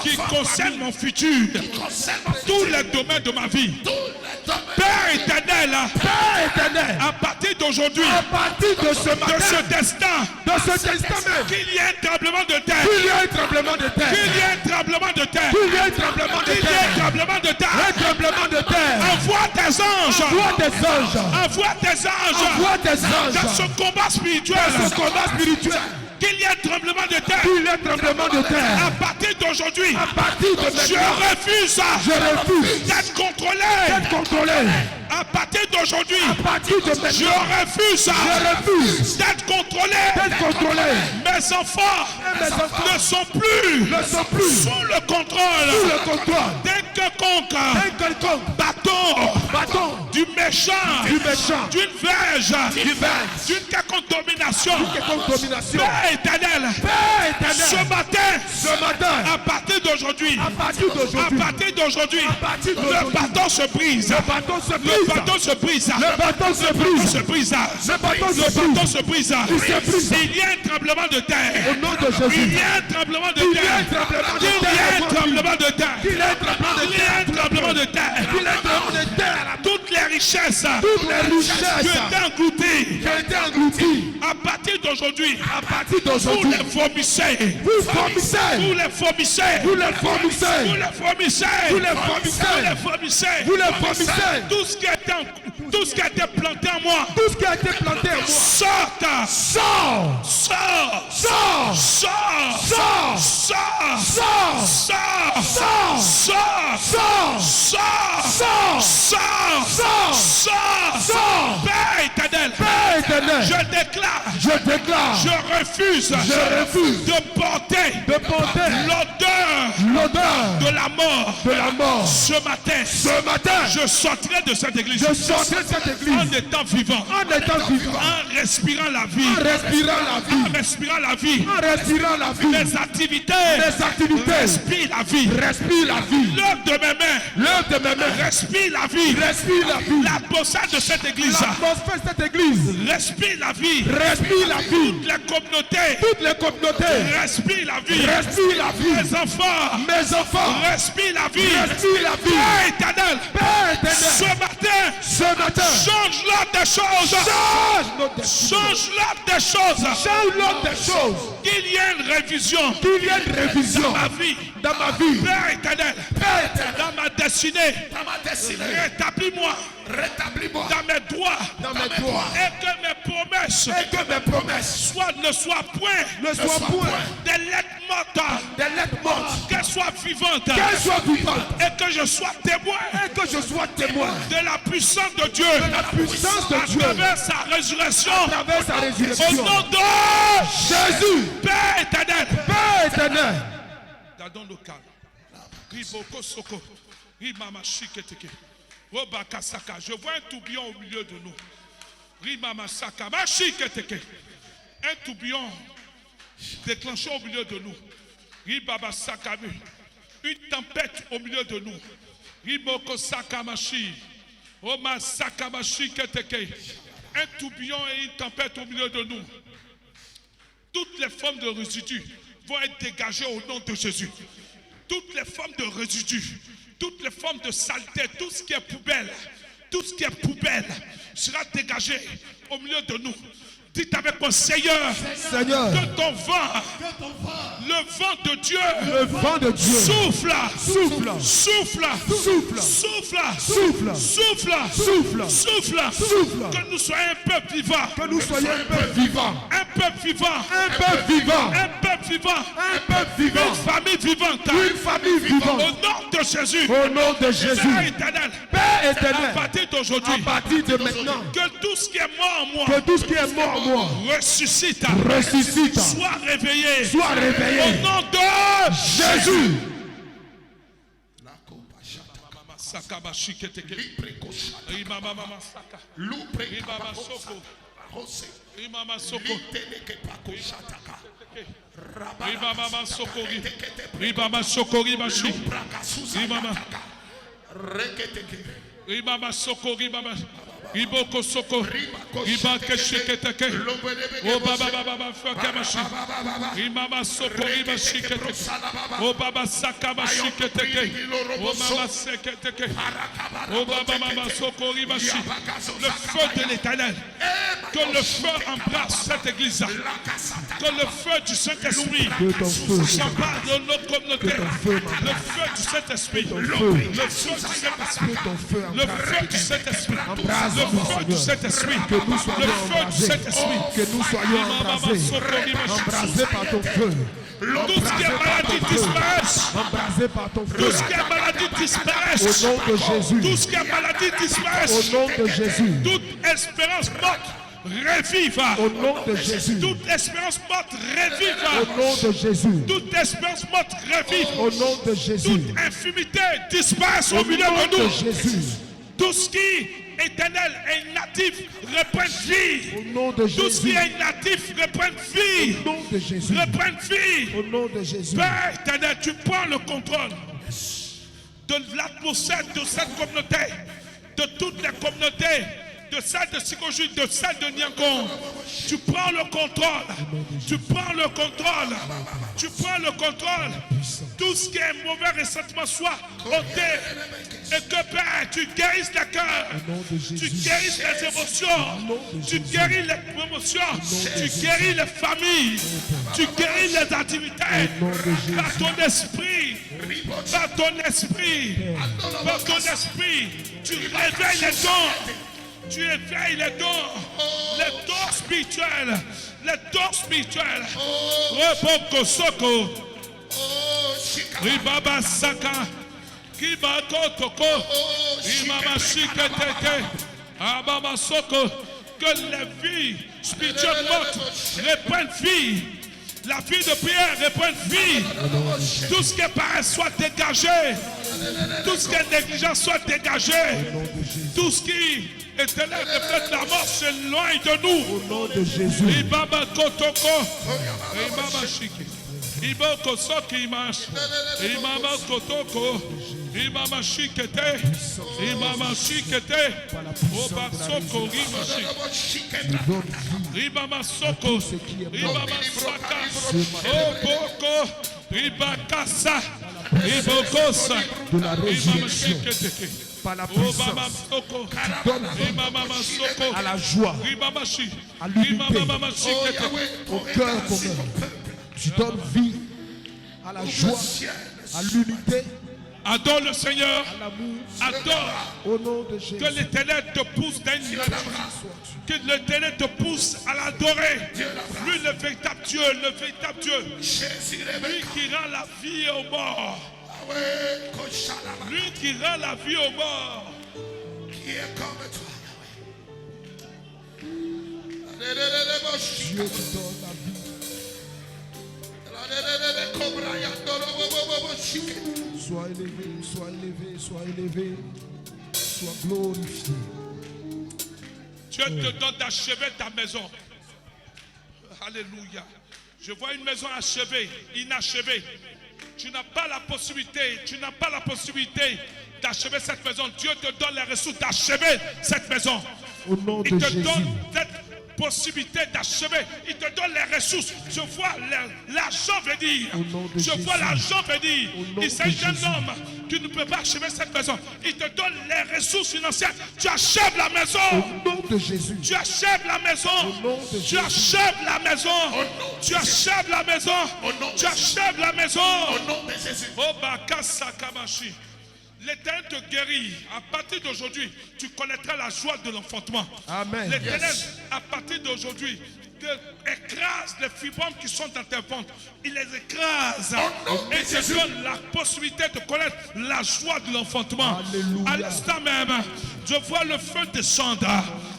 qui concerne mon futur, tous les domaines de ma vie. Père éternel, à partir d'aujourd'hui, à partir de ce matin, de ce destin même, qu'il y ait un tremblement de terre, qu'il y ait un tremblement de terre, qu'il y ait un tremblement de terre, qu'il y ait un tremblement de qu'il y ait terre, un tremblement de terre. un tremblement de terre. Envoie tes anges, Envoie des anges, envoie tes anges envoie des anges dans ce combat spirituel, dans ce combat spirituel. qu'il y ait un tremblement de terre. Qu'il y ait un tremblement de terre. À partir d'aujourd'hui, À partir de je maintenant, refuse d'être contrôlé. d'être contrôlé. À partir d'aujourd'hui, À partir de je maintenant, refuse d'être contrôlé. d'être contrôlé. Mes enfants Mes enfants ne sont plus ne sont plus sous le contrôle sous le contrôle d'un quelconque d'un quelconque bâton du méchant, méchant, d'une verge, verge, d'une quelconque domination. quelconque domination. Père éternel, Père éternel, ce matin, à partir d'aujourd'hui, à partir d'aujourd'hui, le bâton se brise. le bâton se brise. Le bâton se brise. Le bâton se brise. Se brise. Le bâton se Le brise. bâton se brise. Il se brise. Il y a un tremblement de terre. Au nom de Jésus. Il y a un tremblement de Il y a terre. un tremblement de Il y a un terre. tremblement de terre. Il y a un tremblement de Il y a un tremblement de terre. Il y a un tremblement de terre. Toutes les richesses Toutes les qui richesses étaient englouties qui ont été englouties à partir d'aujourd'hui, à partir vous d'aujourd'hui. les vomissez. Vous vomissez. Vous les vomissez. Vous les vomissez. Vous les vomissez. Vous les vomissez. Vous les vomissez. Vous les vomissez. Tout ce qui a été planté en moi. Tout ce qui a été planté en moi. Sorte. Sors. Sors. Sors. Sors. Sors. Sors. Sors. Sors. Sors. Sors. Sors. Sors. Sors. Sors. Sors. Sors. Sors. Père éternel. Père éternel. Je déclare. Je refuse de porter l'odeur de la mort. Ce matin, je sortirai de cette église. En étant vivant. En respirant la vie. Mes activités. Respire la vie. L'œuvre de mes mains. Respire la vie. L'atmosphère de cette église. Respire la vie. Toutes les communautés. Respire la vie. Mes enfants. Respire la vie. Père éternel. Ce matin. Change l'ordre des choses. Change l'ordre des choses. Qu'il y ait une révision. Dans ma vie. Père éternel. Dans ma destinée. Rétablis-moi. Dans mes droits. Et que mes promesses. Ne soient point. Des lettres mortes. Qu'elles soient vivantes. Et que je sois témoin. De la puissance de Dieu. À travers sa résurrection. Au nom de Jésus. Père éternel. Gardons le calme. Je vois un tourbillon au milieu de nous. Un tourbillon déclenché au milieu de nous. Une tempête au milieu de nous. Un tourbillon et une tempête au milieu de nous. Toutes les formes de résidus vont être dégagées au nom de Jésus. Toutes les formes de résidus, toutes les formes de saleté, tout ce qui est poubelle sera dégagé au milieu de nous. Dites avec moi, Seigneur, que ton vent, le vent de Dieu, souffle, que nous soyons un peuple vivant, un peuple vivant, une famille vivante, au nom de Jésus, Père éternel, à partir d'aujourd'hui, de maintenant, que tout ce qui est mort en moi, ressuscite, soit réveillé, au nom de Jésus. Iboko soko, ibake shiketeke, o baba baba fakamashi, imama soko ibashiketeke, o baba sakama shiketeke, o mama seketeke, o baba mama soko ibashi. Le feu de l'Éternel, que le feu embrasse cette église, que le feu du Saint-Esprit s'empare de notre communauté, le feu du Saint-Esprit, le feu du Saint-Esprit, le feu du Saint-Esprit, que nous soyons embrasés par ton feu. Tout ce qui est maladie disparaisse. Embrasé par ton feu. Tout ce qui est maladie disparaisse. Au nom de Jésus. Tout ce qui est maladie disparaisse. Au nom de Jésus. Toute espérance morte revive. Au nom de Jésus. Toute espérance morte revive. Au nom de Jésus. Toute espérance morte revive. Au nom de Jésus. Toute infimité disparaisse au milieu de nous. Tout ce qui éternel et natif reprenne vie. Au nom de Jésus. Tout ce qui est natif reprenne vie. Au nom de Jésus. Reprenne vie. Au nom de Jésus. Père éternel, tu prends le contrôle de l'atmosphère de cette communauté, de toutes les communautés, de celle de Sikoju, de celle de Nyangon. Tu prends le contrôle. Tu prends le contrôle. Tu prends le contrôle. Tout ce qui est mauvais ressentiment soit ôté. Et que Père, tu guérisses les cœurs. Tu guérisses les émotions. Tu guéris les promotions. Tu guéris les familles. Tu guéris les activités. Par ton esprit. Par ton esprit. Par ton esprit. Tu réveilles les dons. Tu éveilles les dons spirituels, Reboko Soko, Ribaba Saka, Kibako Toko, Imama Shiketeke, Ababa Soko, Que les vies spirituelles mortes reprennent vie. La vie de prière reprenne vie. Tout ce qui est paresse soit dégagé. Tout ce qui est négligence soit dégagé. Tout ce qui est ténèbres reflète la mort s'éloigne de nous. Au nom de Jésus. Ibaba kotoko. Ibaba shiki. Iboko soki imash. Ibaba kotoko. Ibaba shikete. Ibaba shikete. Oba soko rimashi. Ibaba soko. Ibaba saka. Oboko. Ibakasa. Ibokosa. De la résurrection. Par la puissance. Tu donnes à la joie, à l'unité, au cœur commun. Tu donnes vie à la joie, à l'unité, adore le Seigneur, à l'amour. adore. Au nom de Jésus. Que l'Éternel te pousse que l'Éternel te pousse à l'adorer. Lui, le véritable Dieu, le véritable Dieu. Lui qui rend la vie aux morts. Lui qui rend la vie aux morts. Qui est comme toi, Dieu te donne la vie. Sois élevé, sois élevé, sois élevé. Sois glorifié. Dieu te donne d'achever ta maison. Alléluia. Je vois une maison achevée, inachevée. Tu n'as pas la possibilité, d'achever cette maison. Dieu te donne les ressources d'achever cette maison. Au nom de Il te Jésus. donne cette possibilité d'achever. Il te donne les ressources. Je vois l'argent venir. Au nom de Je vois Jésus. l'argent venir. Au nom Il s'agit de d'un Jésus. homme qui ne peut pas achever cette maison. Il te donne les ressources financières. Tu achèves la maison. Au nom de Jésus. Tu achèves la maison. Au nom de Tu Jésus. achèves la maison. Tu achèves la maison. Tu achèves la maison. au nom de Jésus. Oh, Bakasa Kamashi. L'Éternel te guérit. À partir d'aujourd'hui, tu connaîtras la joie de l'enfantement. Amen. L'Éternel, Yes. à partir d'aujourd'hui, écrase les fibromes qui sont dans tes ventres. Il les écrase. Au nom de Et te Jésus. donne la possibilité de connaître la joie de l'enfantement. Alléluia. À l'instant même, je vois le feu descendre.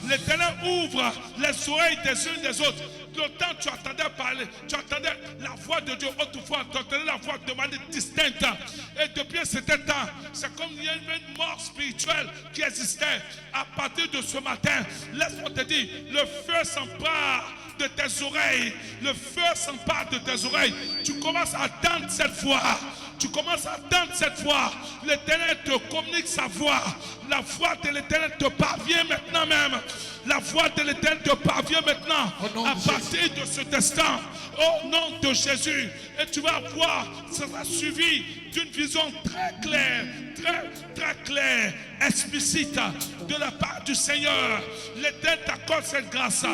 L'Éternel ouvre les oreilles des uns des autres. Longtemps tu entendais parler, tu entendais la voix de Dieu, autrefois tu entendais la voix de manière distincte. Et depuis un certain temps, c'est comme il y a une mort spirituelle qui existait. À partir de ce matin, laisse-moi te dire, le feu s'empare de tes oreilles. Le feu s'empare de tes oreilles. Tu commences à attendre cette voix. Tu commences à attendre cette voix. L'Éternel te communique sa voix. La voix de l'Éternel te parvient maintenant même. La voix de l'Éternel te parvient maintenant. À partir de cet instant, au nom de Jésus. Et tu vas voir, ça sera suivi d'une vision très claire, très claire, explicite de la part du Seigneur. L'Éternel t'accorde cette grâce.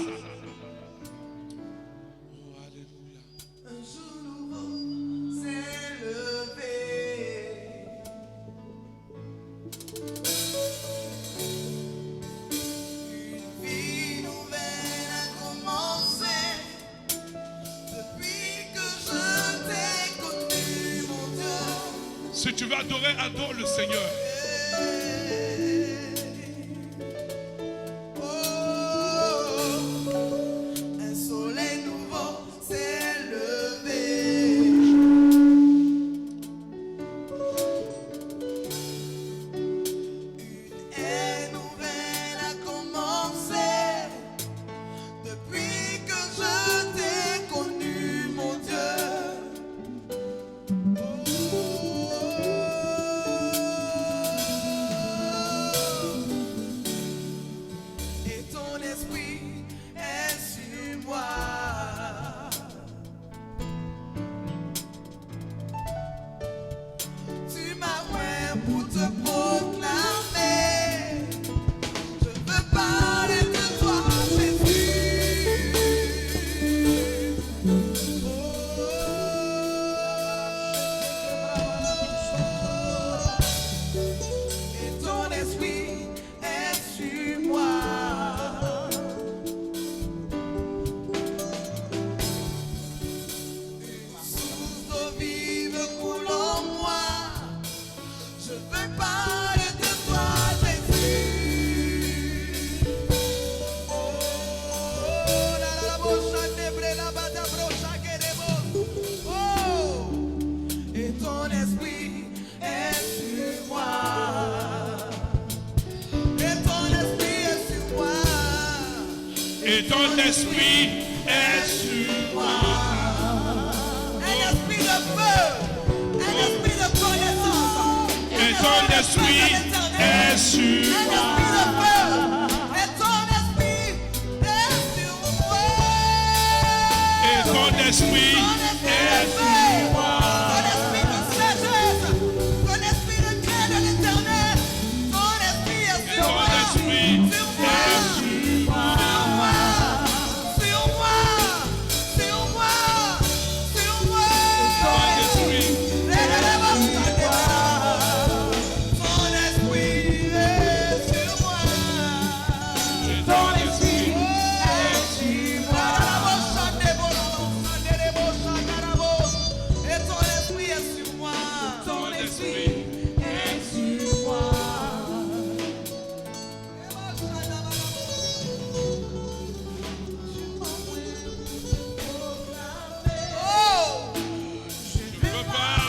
Si tu veux adorer, adore le Seigneur. Un soleil nouveau s'est levé. Une ère nouvelle a commencé. Depuis que je t'ai connu, mon Dieu. Et ton esprit est sur moi. Tu m'as oint pour te proclamer. Je veux parler de toi, Jésus. Et ton esprit est sur moi. Et ton esprit est sur moi. Un esprit de feu, un esprit de connaissance, Et ton esprit est sur un moi. esprit de feu, et ton esprit est sur moi. Et ton esprit est sur moi. Ton esprit de sagesse, ton esprit de crainte de l'éternel, ton esprit est sur moi. Ton esprit Sur est moi. sur moi. Sur moi, sur moi, sur moi. Ton esprit. Ton esprit est sur moi. Ton esprit est sur moi. Et ton esprit est sur moi. Ton esprit est sur moi. Oh! Je veux pas.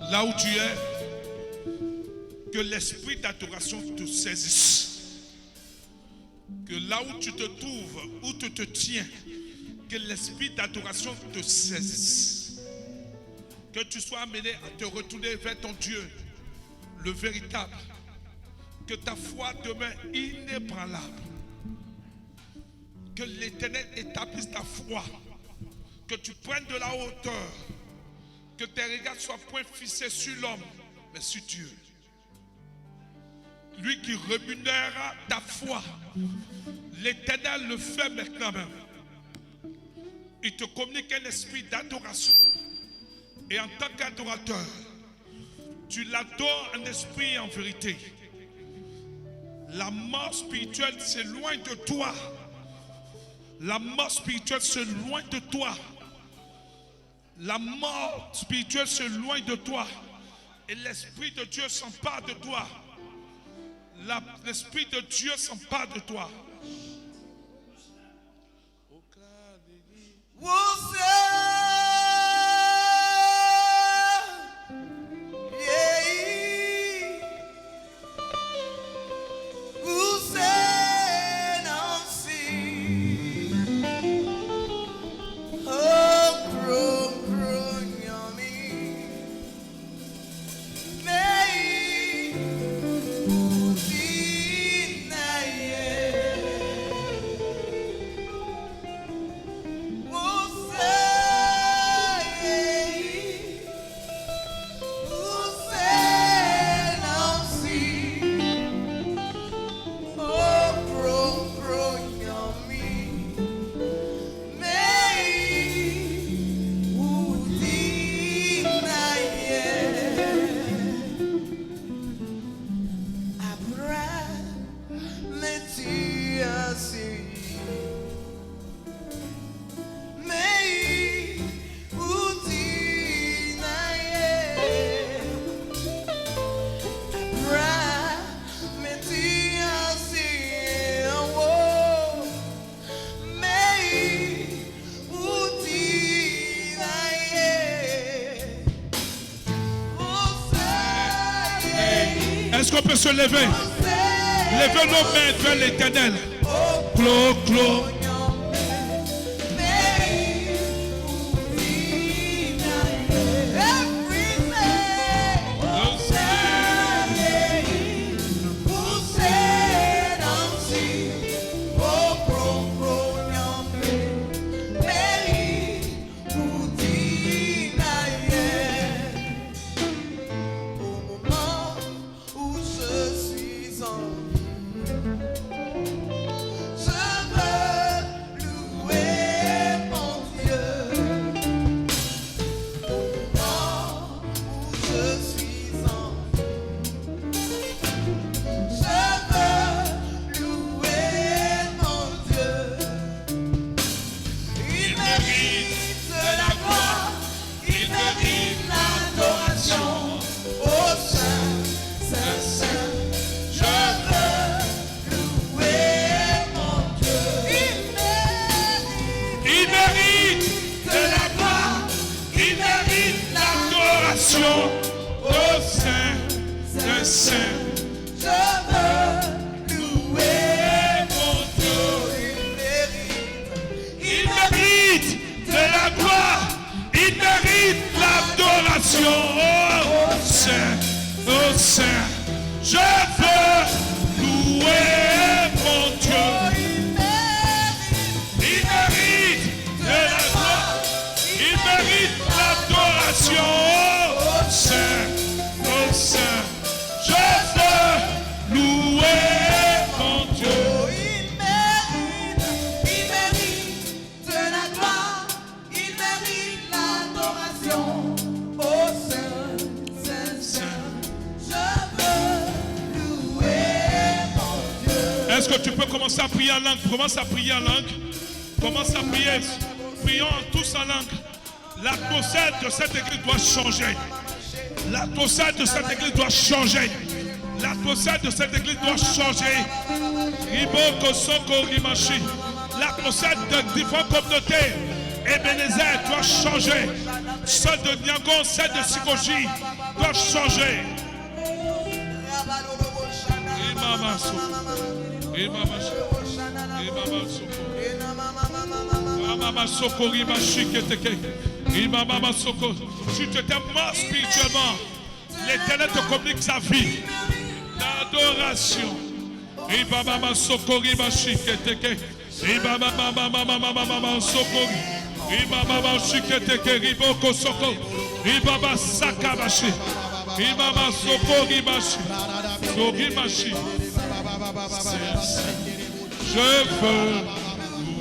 Là où tu es, que l'esprit d'adoration te saisisse. Que là où tu te trouves, où tu te tiens, que l'esprit d'adoration te saisisse. Que tu sois amené à te retourner vers ton Dieu, le véritable. Que ta foi demeure inébranlable. Que l'Éternel établisse ta foi. Que tu prennes de la hauteur. Que tes regards soient point fixés sur l'homme, mais sur Dieu. Lui qui rémunérera ta foi. L'Éternel le fait maintenant même. Il te communique un esprit d'adoration. Et en tant qu'adorateur, tu l'adores en esprit et en vérité. La mort spirituelle s'éloigne de toi. La mort spirituelle s'éloigne de toi. La mort spirituelle s'éloigne de toi. Et l'Esprit de Dieu s'empare de toi. L'Esprit de Dieu s'empare de toi. qu'on peut se lever. Levez nos mains vers l'Éternel. Clo, clo. Est-ce que tu peux commencer à prier en langue? Commence à prier en langue. Commence à prier. Prions tous en langue. L'atmosphère de cette église doit changer. L'atmosphère de cette église doit changer. L'atmosphère de cette église doit changer. L'atmosphère de différentes communautés Ebenezer doit changer. Celle de Niagon, celle de Sikoji doit changer. Si tu étais mort spirituellement, l'Éternel te communique sa vie. L'adoration. Je veux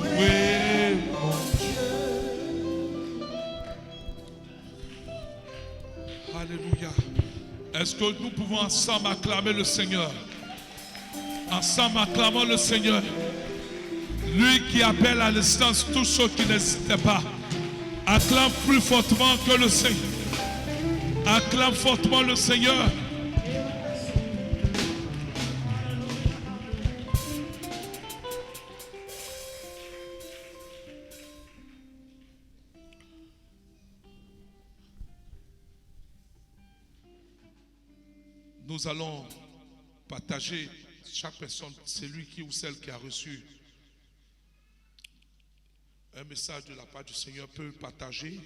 louer mon Dieu. Alléluia. Est-ce que nous pouvons ensemble acclamer le Seigneur? Ensemble acclamons le Seigneur. Lui qui appelle à l'instance tous ceux qui n'hésitaient pas. Acclame plus fortement que le Seigneur. Acclame fortement le Seigneur. Nous allons partager, chaque personne, celui qui ou celle qui a reçu un message de la part du Seigneur peut partager.